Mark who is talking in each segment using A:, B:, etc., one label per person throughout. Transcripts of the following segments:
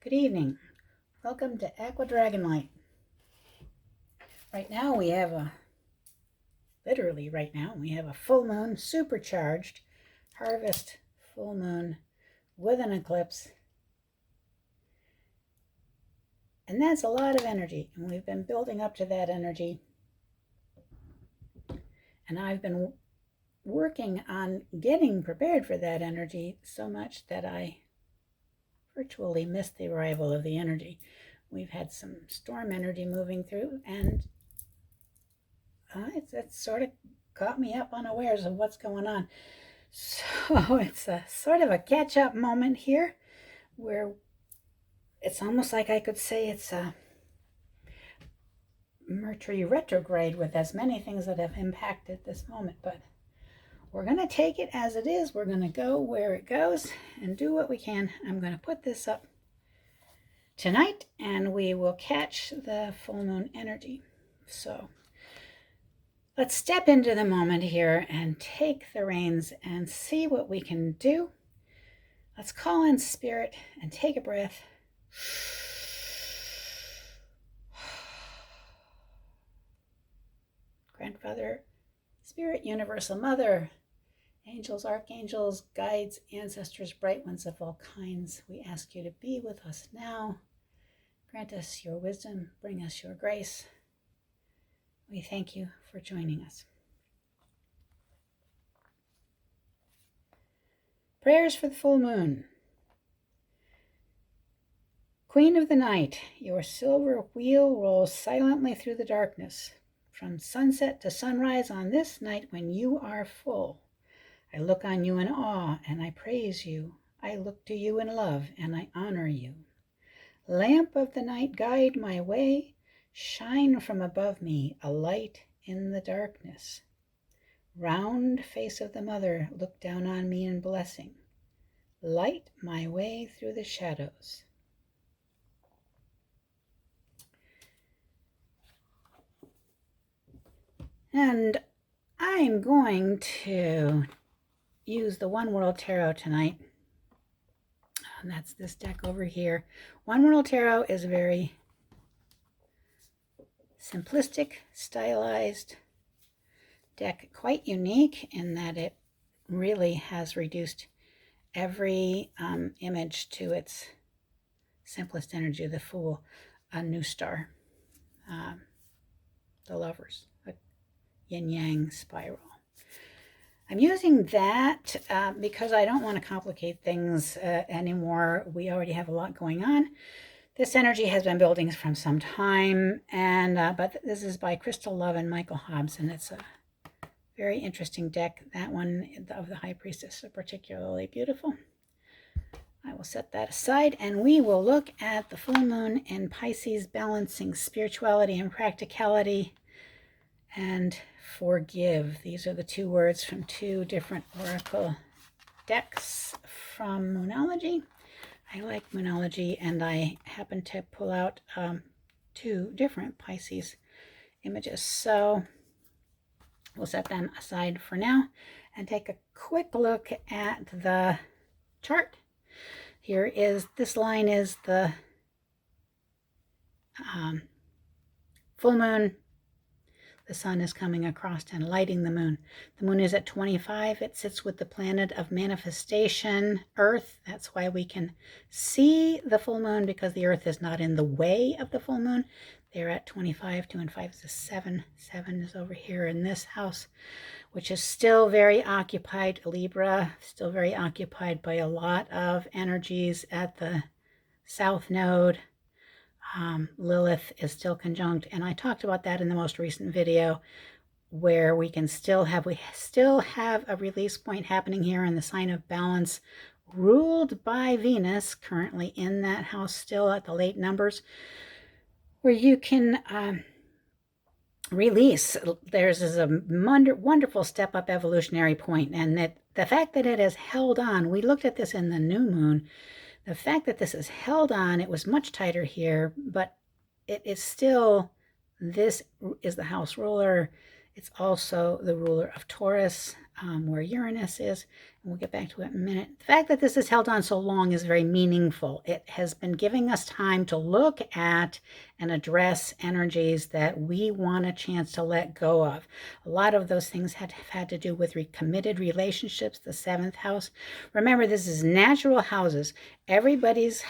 A: Good evening. Welcome to Aqua Dragonlight. Right now we have literally right now, we have a full moon, supercharged, harvest full moon with an eclipse. And that's a lot of energy. And we've been building up to that energy. And I've been working on getting prepared for that energy so much that I virtually missed the arrival of the energy. We've had some storm energy moving through, and it's sort of caught me up unawares of what's going on. So it's a sort of a catch-up moment here where it's almost like I could say it's a Mercury retrograde with as many things that have impacted this moment, but we're going to take it as it is. We're going to go where it goes and do what we can. I'm going to put this up tonight and we will catch the full moon energy. So let's step into the moment here and take the reins and see what we can do. Let's call in spirit and take a breath. Grandfather, Spirit, Universal Mother, angels, archangels, guides, ancestors, bright ones of all kinds, we ask you to be with us now. Grant us your wisdom, bring us your grace. We thank you for joining us. Prayers for the full moon. Queen of the night, your silver wheel rolls silently through the darkness. From sunset to sunrise on this night when you are full, I look on you in awe and I praise you. I look to you in love and I honor you. Lamp of the night, guide my way. Shine from above me, a light in the darkness. Round face of the mother, look down on me in blessing. Light my way through the shadows. And I'm going to use the One World Tarot tonight. And that's this deck over here. One World Tarot is a very simplistic, stylized deck, quite unique in that it really has reduced every image to its simplest energy. The Fool, a new star, the Lovers, a yin-yang spiral. I'm using that because I don't want to complicate things anymore. We already have a lot going on. This energy has been building from some time, and but this is by Crystal Love and Michael Hobbs, and it's a very interesting deck. That one of the High Priestess is particularly beautiful. I will set that aside, and we will look at the full moon in Pisces, balancing spirituality and practicality, and forgive. These are the two words from two different oracle decks from Moonology. I like Moonology, and I happen to pull out two different Pisces images. So we'll set them aside for now and take a quick look at the chart. Here is, this line is the full moon. The sun is coming across and lighting the moon. The moon is at 25. It sits with the planet of manifestation, Earth. That's why we can see the full moon, because the Earth is not in the way of the full moon. They're at 25. 2 and 5 is a 7. 7 is over here in this house, which is still very occupied. Libra, still very occupied by a lot of energies at the South Node. Lilith is still conjunct, and I talked about that in the most recent video, where we still have a release point happening here in the sign of Balance, ruled by Venus, currently in that house, still at the late numbers, where you can release. There's a wonderful step-up evolutionary point, and that the fact that it has held on, we looked at this in the new moon. The fact that this is held on, it was much tighter here, but it is still, this is the house ruler. It's also the ruler of Taurus, where Uranus is. And we'll get back to it in a minute. The fact that this has held on so long is very meaningful. It has been giving us time to look at and address energies that we want a chance to let go of. A lot of those things have had to do with committed relationships, the 7th house. Remember, this is natural houses. Everybody's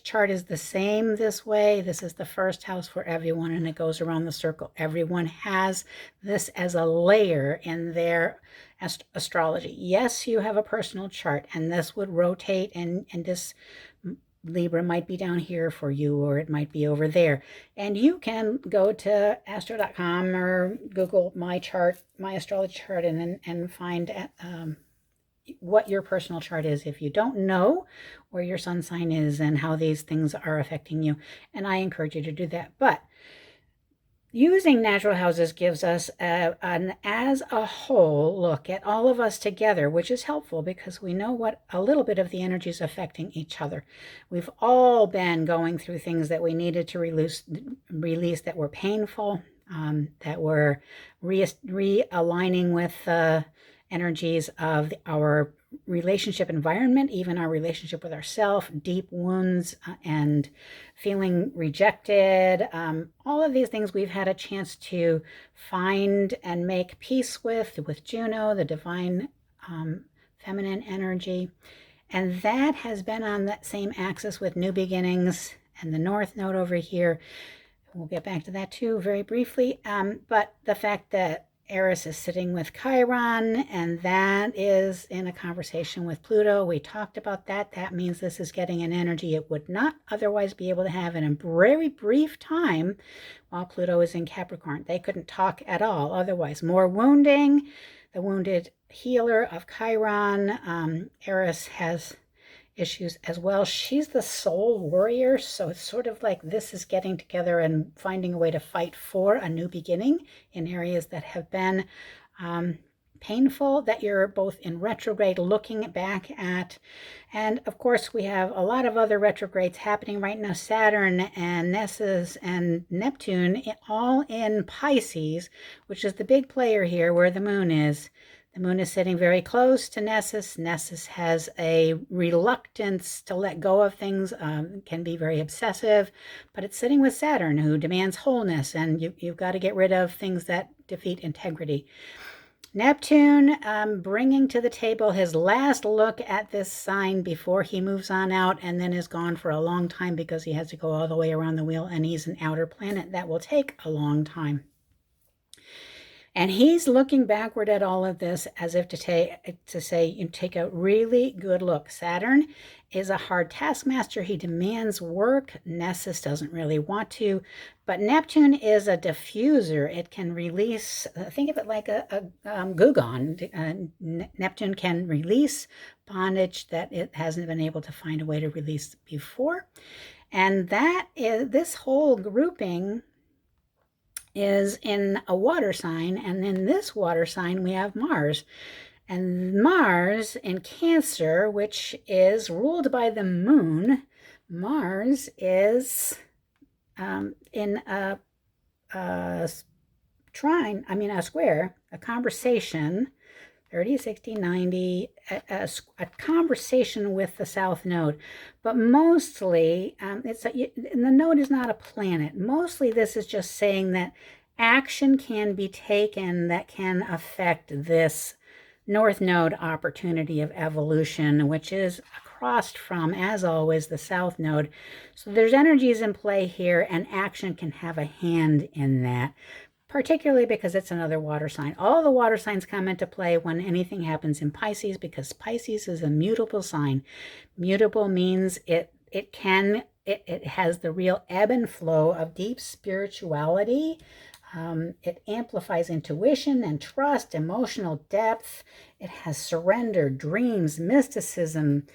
A: chart is the same this way. This is the first house for everyone, and it goes around the circle. Everyone has this as a layer in their astrology. Yes, you have a personal chart, and this would rotate, and this Libra might be down here for you, or it might be over there. And you can go to astro.com or Google my chart, my astrology chart, and find what your personal chart is if you don't know where your sun sign is and how these things are affecting you. And I encourage you to do that. But using natural houses gives us an as a whole look at all of us together, which is helpful because we know what a little bit of the energy is affecting each other. We've all been going through things that we needed to release that were painful, that were realigning with energies of our relationship environment, even our relationship with ourselves, deep wounds and feeling rejected. All of these things we've had a chance to find and make peace with Juno, the divine feminine energy. And that has been on that same axis with New Beginnings and the North Node over here. We'll get back to that too very briefly. But the fact that Aries is sitting with Chiron, and that is in a conversation with Pluto. We talked about that. That means this is getting an energy it would not otherwise be able to have in a very brief time while Pluto is in Capricorn. They couldn't talk at all otherwise. More wounding, the wounded healer of Chiron. Aries has issues as well. She's the soul warrior, so it's sort of like this is getting together and finding a way to fight for a new beginning in areas that have been painful, that you're both in retrograde looking back at. And of course we have a lot of other retrogrades happening right now. Saturn and Nessus and Neptune all in Pisces, which is the big player here where the moon is. The moon is sitting very close to Nessus. Nessus has a reluctance to let go of things, can be very obsessive, but it's sitting with Saturn, who demands wholeness, and you've got to get rid of things that defeat integrity. Neptune bringing to the table his last look at this sign before he moves on out and then is gone for a long time because he has to go all the way around the wheel, and he's an outer planet that will take a long time. And he's looking backward at all of this as if to say, you take a really good look. Saturn is a hard taskmaster. He demands work. Nessus doesn't really want to. But Neptune is a diffuser. It can release, think of it like a Gugon. Neptune can release bondage that it hasn't been able to find a way to release before. And that is, this whole grouping is in a water sign, and in this water sign we have Mars. And Mars in Cancer, which is ruled by the moon, Mars is in a square, a conversation, 30, 60, 90, a conversation with the South Node. But mostly, and the node is not a planet. Mostly this is just saying that action can be taken that can affect this North Node opportunity of evolution, which is across from, as always, the South Node. So there's energies in play here, and action can have a hand in that, particularly because it's another water sign. All the water signs come into play when anything happens in Pisces, because Pisces is a mutable sign. Mutable means it has the real ebb and flow of deep spirituality. It amplifies intuition and trust, emotional depth. It has surrender, dreams, mysticism,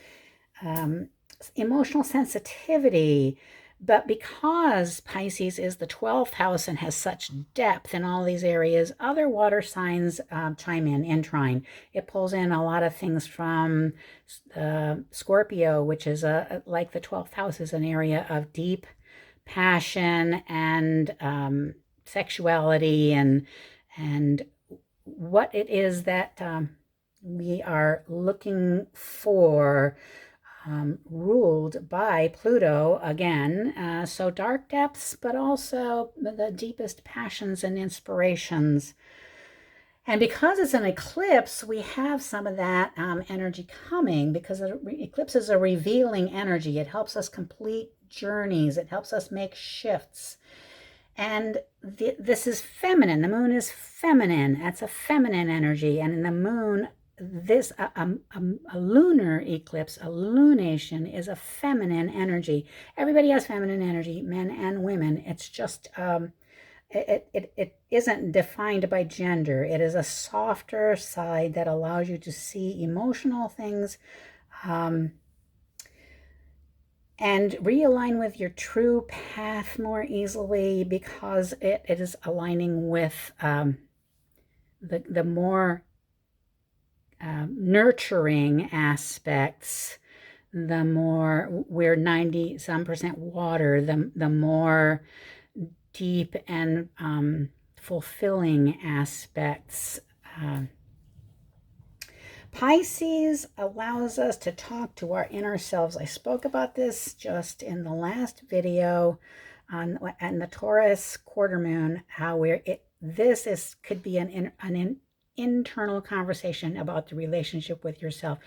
A: emotional sensitivity. But because Pisces is the 12th house and has such depth in all these areas, other water signs chime in trine. It pulls in a lot of things from Scorpio, which is like the 12th house is an area of deep passion and sexuality and and what it is that we are looking for, ruled by Pluto again. So dark depths, but also the deepest passions and inspirations. And because it's an eclipse, we have some of that energy coming, because eclipse is a revealing energy. It helps us complete journeys. It helps us make shifts. And this is feminine. The moon is feminine. That's a feminine energy. And in the moon, this a lunar eclipse, a lunation, is a feminine energy. Everybody has feminine energy, men and women. It's just it isn't defined by gender. It is a softer side that allows you to see emotional things, and realign with your true path more easily, because it is aligning with the more nurturing aspects. The more we're 90-some% water, the more deep and fulfilling aspects. Pisces allows us to talk to our inner selves. I spoke about this just in the last video on the Taurus quarter moon, how could be an internal conversation about the relationship with yourself,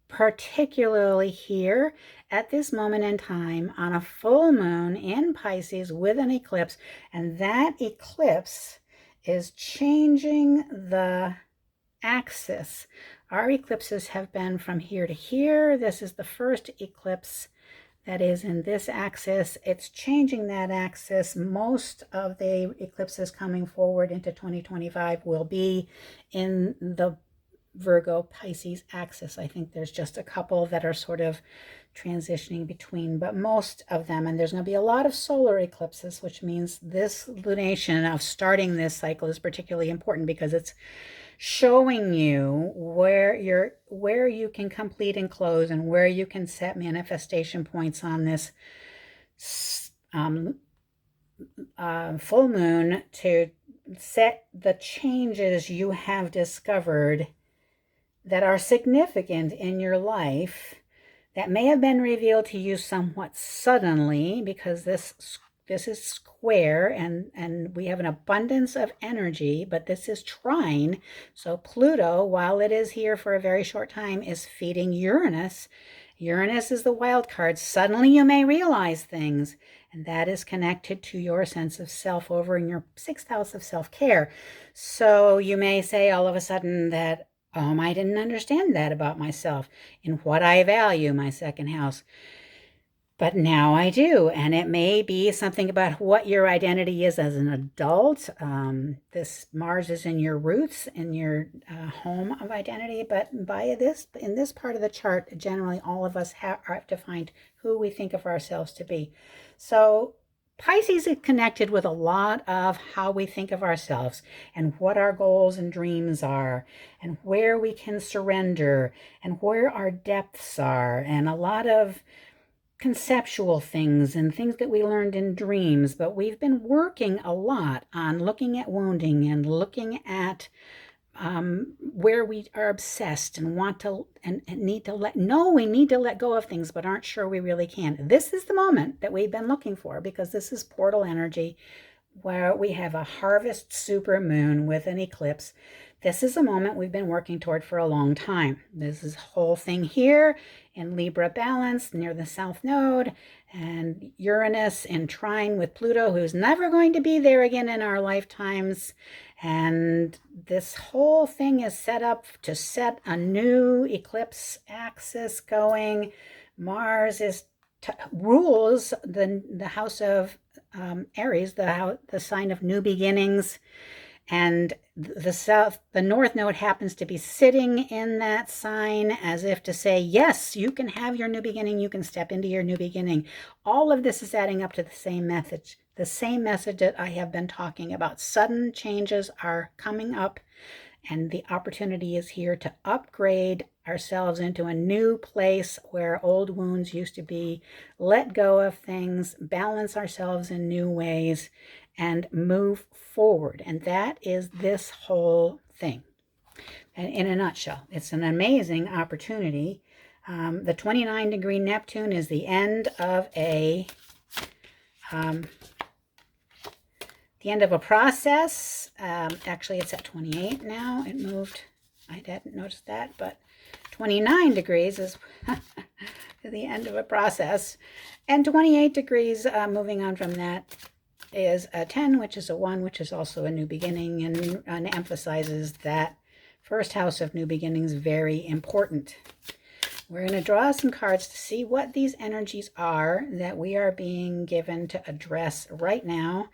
A: particularly here at this moment in time on a full moon in Pisces with an eclipse. And that eclipse is changing the axis. Our eclipses have been from here to here. This is the first eclipse that is in this axis. It's changing that axis. Most of the eclipses coming forward into 2025 will be in the Virgo Pisces axis. I think there's just a couple that are sort of transitioning between, but most of them, and there's going to be a lot of solar eclipses, which means this lunation of starting this cycle is particularly important, because it's showing you where you can complete and close, and where you can set manifestation points on this full moon to set the changes you have discovered that are significant in your life, that may have been revealed to you somewhat suddenly, because this is square, and we have an abundance of energy, but this is trine. So Pluto, while it is here for a very short time, is feeding Uranus. Uranus is the wild card. Suddenly you may realize things, and that is connected to your sense of self over in your 6th house of self-care. So you may say all of a sudden that, I didn't understand that about myself, in what I value, my 2nd house. But now I do, and it may be something about what your identity is as an adult. This Mars is in your roots, in your home of identity, but in this part of the chart, generally all of us have to find who we think of ourselves to be. So Pisces is connected with a lot of how we think of ourselves, and what our goals and dreams are, and where we can surrender, and where our depths are, and a lot of conceptual things and things that we learned in dreams. But we've been working a lot on looking at wounding, and looking at where we are obsessed and want to and need to we need to let go of things, but aren't sure we really can. This is the moment that we've been looking for, because this is portal energy, where we have a harvest supermoon with an eclipse. This is a moment we've been working toward for a long time. This is whole thing here in Libra balance near the South Node, and Uranus in trine with Pluto, who's never going to be there again in our lifetimes. And this whole thing is set up to set a new eclipse axis going. Mars rules the house of Aries, the sign of new beginnings, and the North Node happens to be sitting in that sign, as if to say, yes, you can have your new beginning, you can step into your new beginning. All of this is adding up to the same message that I have been talking about. Sudden changes are coming up, and the opportunity is here to upgrade ourselves into a new place where old wounds used to be, let go of things, balance ourselves in new ways, and move forward. And that is this whole thing. And in a nutshell, it's an amazing opportunity. The 29-degree Neptune is the end of a process. Actually, it's at 28 now. It moved. I hadn't noticed that, but 29 degrees is the end of a process. And 28 degrees, moving on from that, is a 10, which is a 1, which is also a new beginning, and emphasizes that first house of new beginnings, very important. We're going to draw some cards to see what these energies are that we are being given to address right now.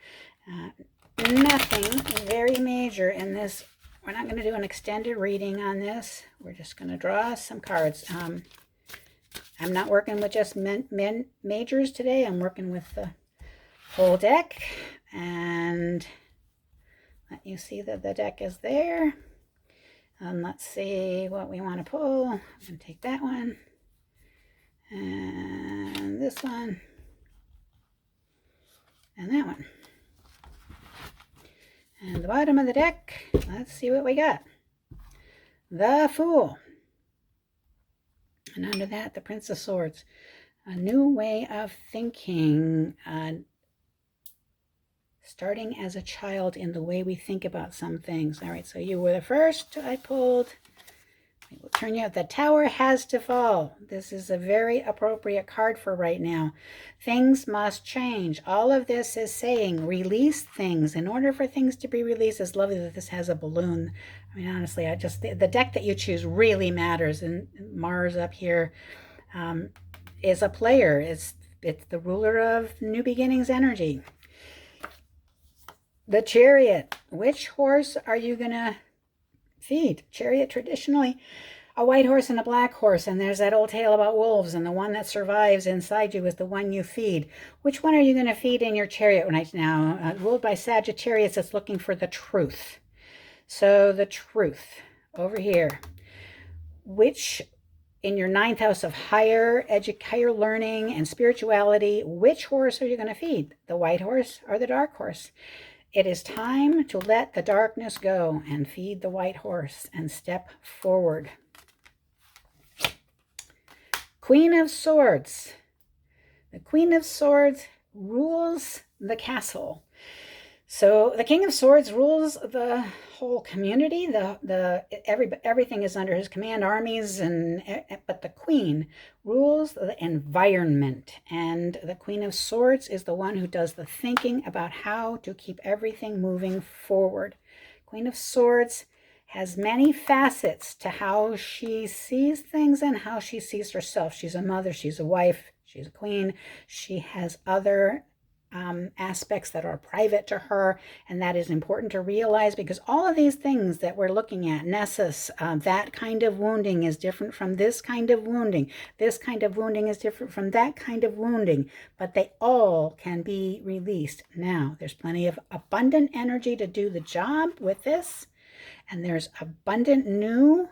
A: Nothing very major in this. We're not going to do an extended reading on this. We're just going to draw some cards. I'm not working with just majors today. I'm working with the whole deck. And let you see that the deck is there. And let's see what we want to pull. I'm going to take that one. And this one. And that one. And the bottom of the deck, let's see what we got. The Fool. And under that, the Prince of Swords. A new way of thinking. Starting as a child in the way we think about some things. All right, so you were the first I pulled. It will turn you out. The Tower has to fall. This is a very appropriate card for right now. Things must change. All of this is saying release things. In order for things to be released, it's lovely that this has a balloon. I mean, honestly, the deck that you choose really matters. And Mars up here is a player. It's the ruler of New Beginnings energy. The Chariot. Which horse are you going to feed? Chariot, traditionally a white horse and a black horse, and there's that old tale about wolves, and the one that survives inside you is the one you feed. Which one are you going to feed in your chariot right now? Ruled by Sagittarius, it's looking for the truth. So the truth over here. Which, in your 9th house of higher learning and spirituality, which horse are you going to feed? The white horse or the dark horse? It is time to let the darkness go and feed the white horse and step forward. Queen of Swords. The Queen of Swords rules the castle. So the King of Swords rules the whole community. Everything is under his command, armies, but the Queen rules the environment. And the Queen of Swords is the one who does the thinking about how to keep everything moving forward. Queen of Swords has many facets to how she sees things and how she sees herself. She's a mother, she's a wife, she's a queen. She has other aspects that are private to her, and that is important to realize, because all of these things that we're looking at, Nessus, that kind of wounding is different from this kind of wounding. This kind of wounding is different from that kind of wounding, but they all can be released. Now, there's plenty of abundant energy to do the job with this, and there's abundant new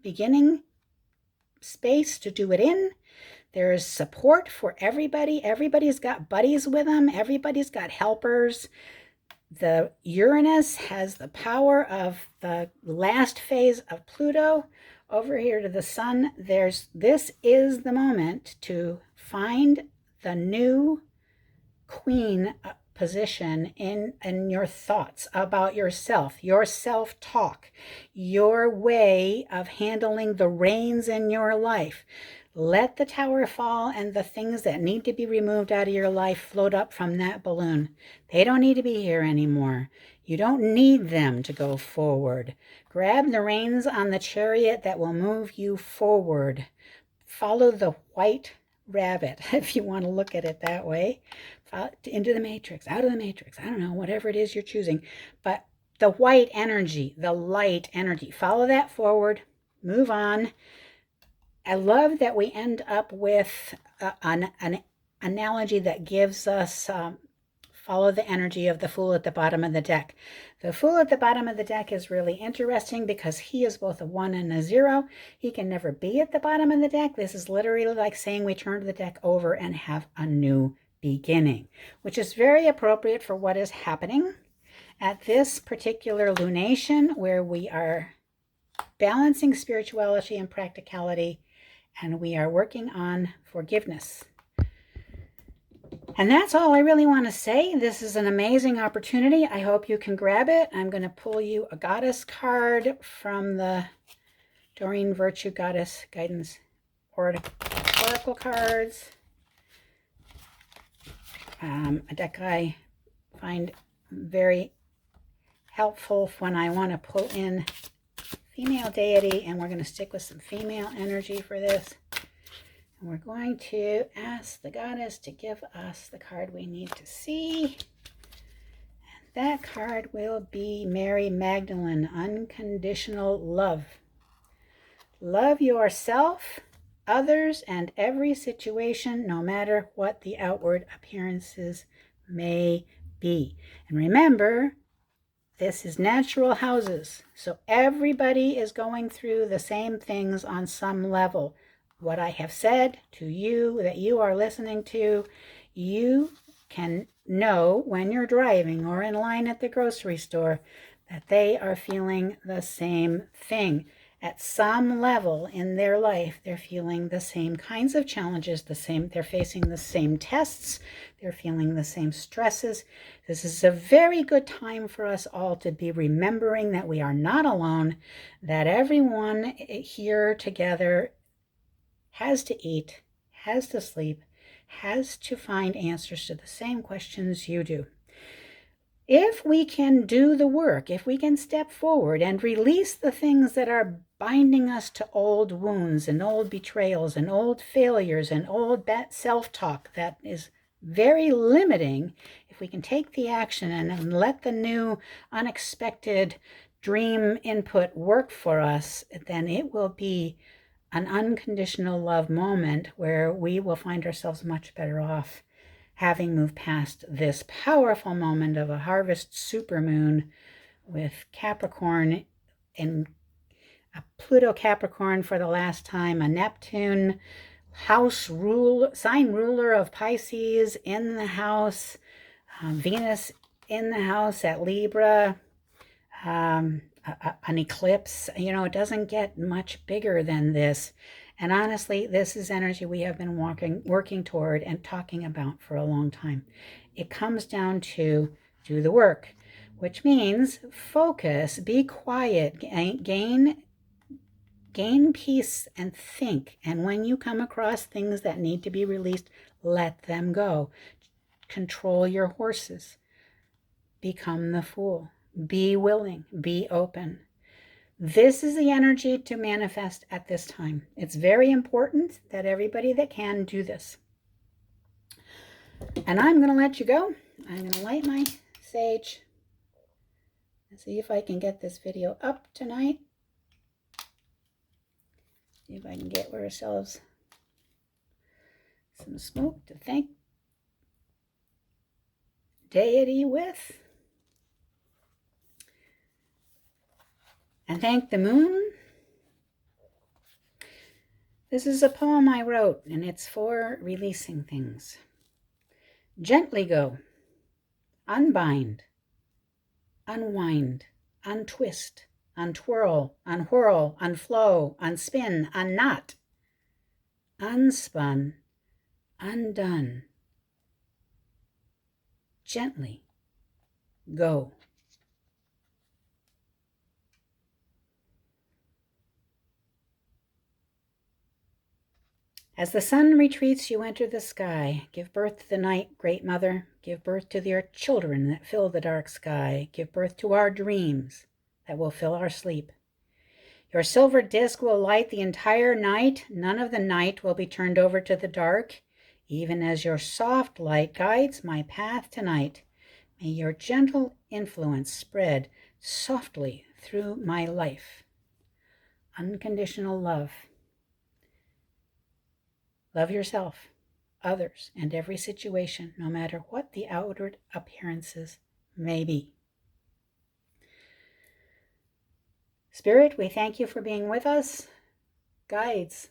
A: beginning space to do it in. There is support for everybody. Everybody's got buddies with them. Everybody's got helpers. The Uranus has the power of the last phase of Pluto. Over here to the sun, this is the moment to find the new queen position in your thoughts about yourself, your self-talk, your way of handling the reins in your life. Let the tower fall, and the things that need to be removed out of your life float up from that balloon. They don't need to be here anymore. You don't need them to go forward. Grab the reins on the chariot that will move you forward. Follow the white rabbit, if you want to look at it that way. Into the matrix, out of the matrix, I don't know, whatever it is you're choosing. But the white energy, the light energy, follow that forward, move on. I love that we end up with an analogy that gives us follow the energy of the Fool at the bottom of the deck. The Fool at the bottom of the deck is really interesting because he is both a 1 and a 0. He can never be at the bottom of the deck. This is literally like saying we turn the deck over and have a new beginning, which is very appropriate for what is happening at this particular lunation, where we are balancing spirituality and practicality, and we are working on forgiveness. And that's all I really want to say. This is an amazing opportunity. I hope you can grab it. I'm going to pull you a goddess card from the Doreen Virtue Goddess Guidance Oracle cards. A deck I find very helpful when I want to pull in female deity, and we're going to stick with some female energy for this. And we're going to ask the goddess to give us the card we need to see. And that card will be Mary Magdalene, Unconditional Love. Love yourself, others, and every situation, no matter what the outward appearances may be. And remember, this is natural houses, so everybody is going through the same things on some level. What I have said to you that you are listening to, you can know when you're driving or in line at the grocery store that they are feeling the same thing. At some level in their life, they're feeling the same kinds of challenges, they're facing the same tests, they're feeling the same stresses. This is a very good time for us all to be remembering that we are not alone, that everyone here together has to eat, has to sleep, has to find answers to the same questions you do. If we can do the work, if we can step forward and release the things that are binding us to old wounds and old betrayals and old failures and old bad self-talk that is very limiting, if we can take the action and let the new unexpected dream input work for us, then it will be an unconditional love moment where we will find ourselves much better off, having moved past this powerful moment of a harvest supermoon with Capricorn and a Pluto Capricorn for the last time, a Neptune sign ruler of Pisces in the house, Venus in the house at Libra, an eclipse. It doesn't get much bigger than this. And honestly, this is energy we have been working toward and talking about for a long time. It comes down to do the work, which means focus, be quiet, gain peace, and think. And when you come across things that need to be released, let them go. Control your horses. Become the fool. Be willing. Be open. This is the energy to manifest at this time. It's very important that everybody that can do this. And I'm going to let you go. I'm going to light my sage and see if I can get this video up tonight. See if I can get ourselves some smoke to thank deity with. And thank the moon. This is a poem I wrote, and it's for releasing things. Gently go. Unbind. Unwind. Untwist. Untwirl. Unwhirl. Unflow. Unspin. Unknot. Unspun. Undone. Gently go. As the sun retreats, you enter the sky. Give birth to the night, great mother. Give birth to your children that fill the dark sky. Give birth to our dreams that will fill our sleep. Your silver disk will light the entire night. None of the night will be turned over to the dark. Even as your soft light guides my path tonight, may your gentle influence spread softly through my life. Unconditional love. Love yourself, others, and every situation, no matter what the outward appearances may be. Spirit, we thank you for being with us. Guides,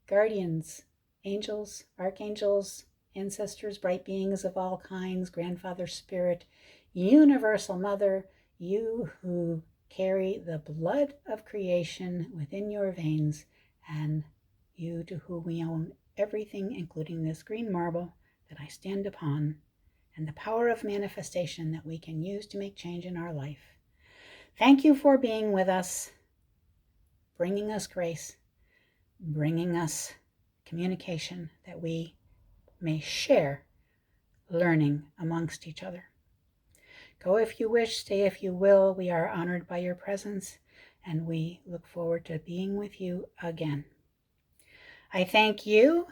A: guardians, angels, archangels, ancestors, bright beings of all kinds, grandfather spirit, universal mother, you who carry the blood of creation within your veins, and you to whom we owe everything, including this green marble that I stand upon, and the power of manifestation that we can use to make change in our life. Thank you for being with us, bringing us grace, bringing us communication that we may share learning amongst each other. Go if you wish, stay if you will. We are honored by your presence, and we look forward to being with you again. I thank you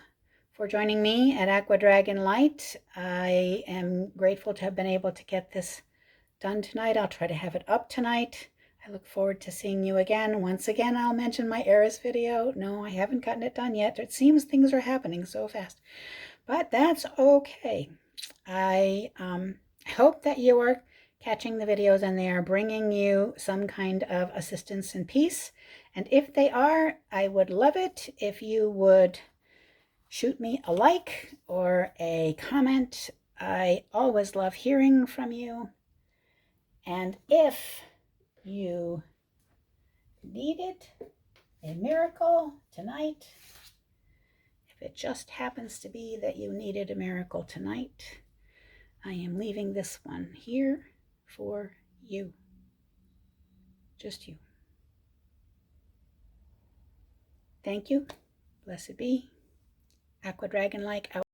A: for joining me at Aqua Dragon Light. I am grateful to have been able to get this done tonight. I'll try to have it up tonight. I look forward to seeing you again. Once again, I'll mention my Aries video. No, I haven't gotten it done yet. It seems things are happening so fast, but that's okay. I hope that you are catching the videos and they are bringing you some kind of assistance and peace. And if they are, I would love it if you would shoot me a like or a comment. I always love hearing from you. And if you needed a miracle tonight, if it just happens to be that you needed a miracle tonight, I am leaving this one here for you. Just you. Thank you. Blessed be. Aqua Dragon Like out.